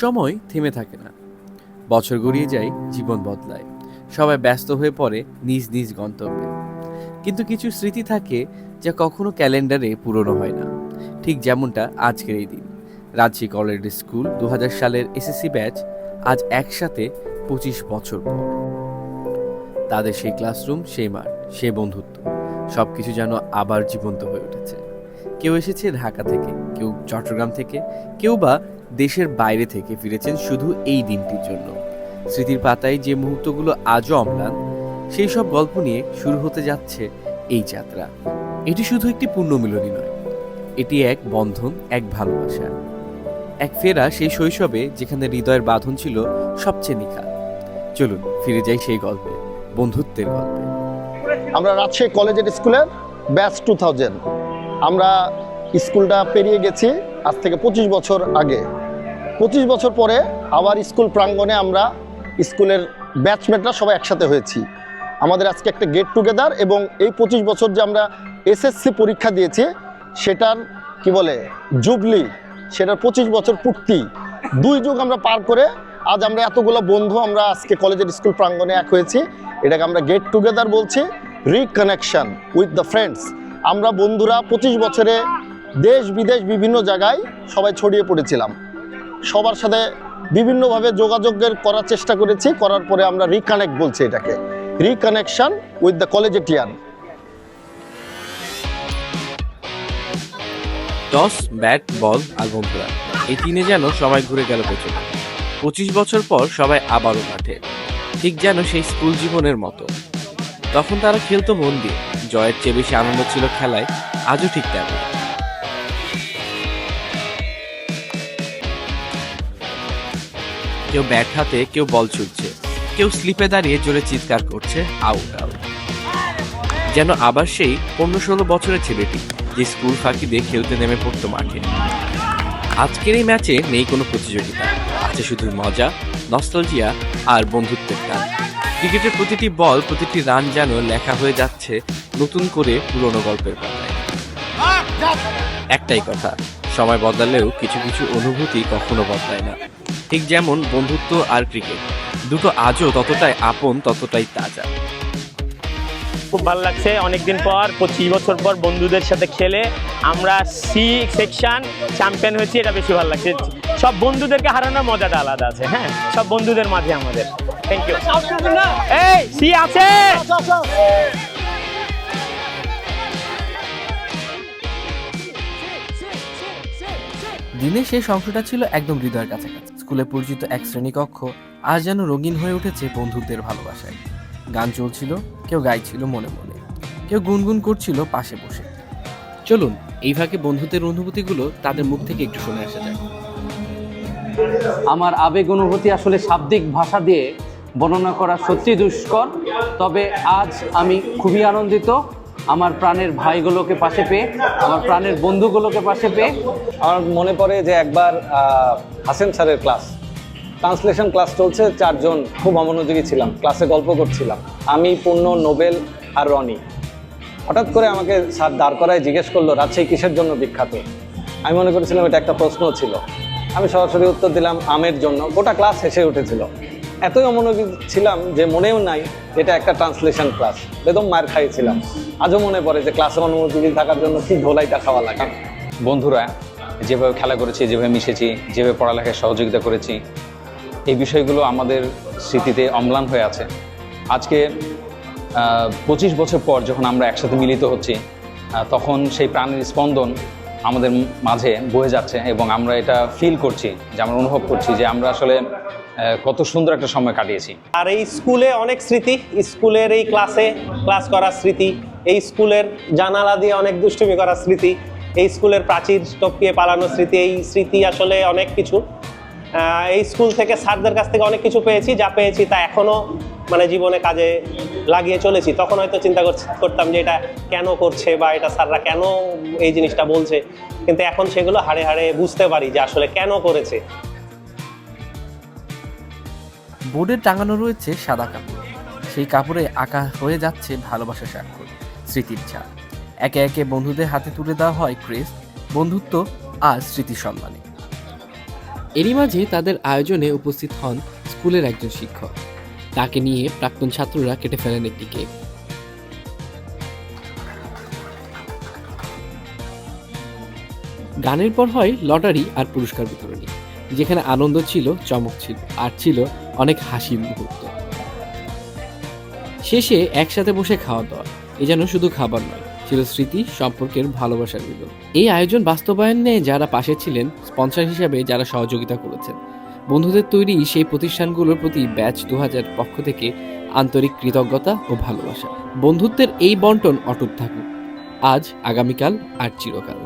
সময় থেমে থাকে না, বছর গড়িয়ে যায়, জীবন বদলায়, সবাই ব্যস্ত হয়ে পড়ে নিজ নিজ গন্তব্যে। কিন্তু কিছু স্মৃতি থাকে যা কখনো ক্যালেন্ডারে পূরণ হয় না, ঠিক যেমনটা আজকের এই দিন। রাজশাহী কলেজ স্কুল 2000 সালের এসএসসি ব্যাচ আজ একসাথে 25 বছর পর। তাদের সেই ক্লাসরুম, সেই মাঠ, সেই বন্ধুত্ব, সবকিছু যেন আবার জীবন্ত হয়ে উঠেছে। কেউ এসেছে ঢাকা থেকে, কেউ চট্টগ্রাম থেকে, কেউ বা দেশের বাইরে থেকে ফিরেছেন শুধু এই দিনটির জন্য। স্মৃতির পাতায় যে মুহূর্তগুলো আজও অম্লান, সেই সব গল্প নিয়ে শুরু হতে যাচ্ছে এই যাত্রা। এটি শুধু একটি পুণ্যমিলনী নয়, এটি এক বন্ধন, এক ভালোবাসা, এক ফেরা সেই শৈশবে যেখানে হৃদয়ের বাঁধন ছিল সবচেয়ে নিখাত। চলুন ফিরে যাই সেই গল্পে, বন্ধুত্বের গল্পে। আমরা রাজশাহী কলেজের স্কুলের ব্যাচ 2000। আমরা স্কুলটা পেরিয়ে গেছি আজ থেকে 25 বছর আগে। 25 বছর পরে আবার স্কুল প্রাঙ্গণে আমরা স্কুলের ব্যাচমেটরা সবাই একসাথে হয়েছি। আমাদের আজকে একটা গেট টুগেদার, এবং এই 25 বছর যে আমরা এসএসসি পরীক্ষা দিয়েছি সেটার কি বলে জুবলি, সেটার 25 বছর পূর্তি। 2 যুগ আমরা পার করে আজ আমরা এতগুলো বন্ধু আমরা আজকে কলেজের স্কুল প্রাঙ্গণে এক হয়েছি। এটাকে আমরা গেট টুগেদার বলছি, রিকানেকশন উইথ দ্য ফ্রেন্ডস। আমরা বন্ধুরা 25 বছরে দেশ বিদেশ বিভিন্ন জায়গায় সবাই ছড়িয়ে পড়েছিলাম, সবার সাথে বিভিন্নভাবে যোগাযোগের করার চেষ্টা করেছি, করার পরে আমরা রিকানেক্ট বলছি এটাকে, reconnection with the কলেজিয়ান। Toss, bat, বল আর বন্ধুরা, এই তিনে যেন সময় ঘুরে গেল পেছনে। 25 বছর পর সবাই আবারও মাঠে, ঠিক যেন সেই স্কুল জীবনের মতো। তখন তারা খেলতো মন দিয়ে, জয়ের চেয়ে বেশি আনন্দ ছিল খেলায়, আজও ঠিক তেমন। কেউ ব্যাট হাতে, কেউ বল ছুটছে, কেউ স্লিপে দাঁড়িয়ে জোরে চিৎকার করছে, আউট আউট। যেন আবার সেই 15-16 বছরের ছেলেটি যে স্কুল ফাঁকি দিয়ে খেলতে নেমে পড়তো মাঠে। আজকের এই ম্যাচে নেই কোনো প্রতিযোগিতা, আছে শুধু মজা, নস্টালজিয়া আর বন্ধুত্বের টান। ক্রিকেটের প্রতিটি বল, প্রতিটি রান যেন লেখা হয়ে যাচ্ছে নতুন করে পুরনো গল্পের পাতায়। একটাই কথা, সময় বদলালেও কিছু কিছু অনুভূতি কখনো বদলায় না। ঠিক যেমন বন্ধুত্ব আর ক্রিকেট, দুটো আজও ততটাই আপন, ততটাই তাজা। খুব ভালো লাগছে, অনেকদিন পর 25 বছর পর বন্ধুদের সাথে খেলে আমরা সি সেকশন চ্যাম্পিয়ন হয়েছি, এটা বেশি ভালো লাগছে। সব বন্ধুদেরকে হারানোর মজাটা আলাদা আছে। হ্যাঁ, সব বন্ধুদের মাঝে আমাদের। Thank you. এই সি আছে। দিনের শেষ অংশটা ছিল একদম হৃদয়ের কাছাকাছি। স্কুলে পরিচিত এক শ্রেণীকক্ষ আজ যেন রঙিন হয়ে উঠেছে বন্ধুত্বের ভালোবাসায়। গান চলছিল, কেউ গাইছিল মনে মনে, কেউ গুনগুন করছিল পাশে বসে। চলুন এই ফাঁকে বন্ধুত্বের অনুভূতিগুলো তাদের মুখ থেকে একটু শুনে আসা যাক। আমার আবেগ অনুভূতি আসলে শাব্দিক ভাষা দিয়ে বর্ণনা করা সত্যি দুষ্কর, তবে আজ আমি খুবই আনন্দিত আমার প্রাণের ভাইগুলোকে পাশে পেয়ে, আমার প্রাণের বন্ধুগুলোকে পাশে পেয়ে। আমার মনে পড়ে যে একবার হাসেন স্যারের ক্লাস, ট্রান্সলেশন ক্লাস চলছে, 4 জন খুব অমনোযোগী ছিলাম, ক্লাসে গল্প করছিলাম, আমি, পূর্ণ, নোবেল আর রনি। হঠাৎ করে আমাকে স্যার দাঁড় করায় জিজ্ঞেস করলো, রাজশাহী কিসের জন্য বিখ্যাত? আমি মনে করেছিলাম এটা একটা প্রশ্ন ছিল। আমি সরাসরি উত্তর দিলাম আমের জন্য। গোটা ক্লাস হেসে উঠেছিল। এতই অমনোযোগী ছিলাম যে মনেও নাই এটা একটা ট্রান্সলেশন ক্লাস। বেদম মার খাইছিলাম। আজও মনে পড়ে যে ক্লাসে অনুমোযোগী থাকার জন্য কি ধোলাইটা খাওয়া লাগে। বন্ধুরা যেভাবে খেলা করেছি, যেভাবে মিশেছি, যেভাবে পড়ালেখায় সহযোগিতা করেছি, এই বিষয়গুলো আমাদের স্মৃতিতে অম্লান হয়ে আছে। আজকে 25 বছর পর যখন আমরা একসাথে মিলিত হচ্ছি, তখন সেই প্রাণের স্পন্দন আমাদের মাঝে বয়ে যাচ্ছে, এবং আমরা এটা ফিল করছি, যে আমরা অনুভব করছি যে আমরা আসলে কত সুন্দর একটা সময় কাটিয়েছি। আর এই স্কুলে অনেক স্মৃতি, স্কুলের এই ক্লাস করার স্মৃতি, এই স্কুলের জানালা দিয়ে অনেক দুষ্টুমি করার স্মৃতি, এই স্কুলের প্রাচীর টপকিয়ে পালানোর স্মৃতি, এই স্মৃতি আসলে অনেক কিছু। এই স্কুল থেকে স্যারদের কাছ থেকে অনেক কিছু পেয়েছি, যা পেয়েছি তা এখনও মানে জীবনে কাজে লাগিয়ে চলেছি। তখন হয়তো চিন্তা করতাম যে এটা কেন করছে বা এটা স্যাররা কেন এই জিনিসটা বলছে, কিন্তু এখন সেগুলো হাড়ে হাড়ে বুঝতে পারি যে আসলে কেন করেছে। বোর্ডে টাঙানো রয়েছে সাদা কাপড়, সেই কাপড়ে আঁকা হয়ে যাচ্ছে ভালোবাসার স্বাক্ষর, স্মৃতির ছাপ। একে একে বন্ধুদের হাতে তুলে দেওয়া হয় ক্রেস্ট, বন্ধুত্ব আর স্মৃতি সম্মানে। এরই মাঝে তাদের আয়োজনে উপস্থিত হন স্কুলের একজন শিক্ষক। তাকে নিয়ে প্রাক্তন ছাত্ররা কেটে ফেলেন একটি কেক। গানের পর হয় লটারি আর পুরস্কার বিতরণী, যেখানে আনন্দ ছিল, চমক ছিল, আর ছিল অনেক হাসির মুহূর্ত। শেষে একসাথে বসে খাওয়া দাওয়া, এ যেন শুধু খাবার নয়, ছিল স্মৃতি, সম্পর্কের ভালোবাসার মিলন। এই আয়োজন বাস্তবায়নে যারা পাশে ছিলেন, স্পন্সর হিসাবে যারা সহযোগিতা করেছেন, বন্ধুদের তৈরি সেই প্রতিষ্ঠানগুলোর প্রতি ব্যাচ 2000 পক্ষ থেকে আন্তরিক কৃতজ্ঞতা ও ভালোবাসা। বন্ধুত্বের এই বন্টন অটুট থাকুক আজ, আগামীকাল আর চিরকাল।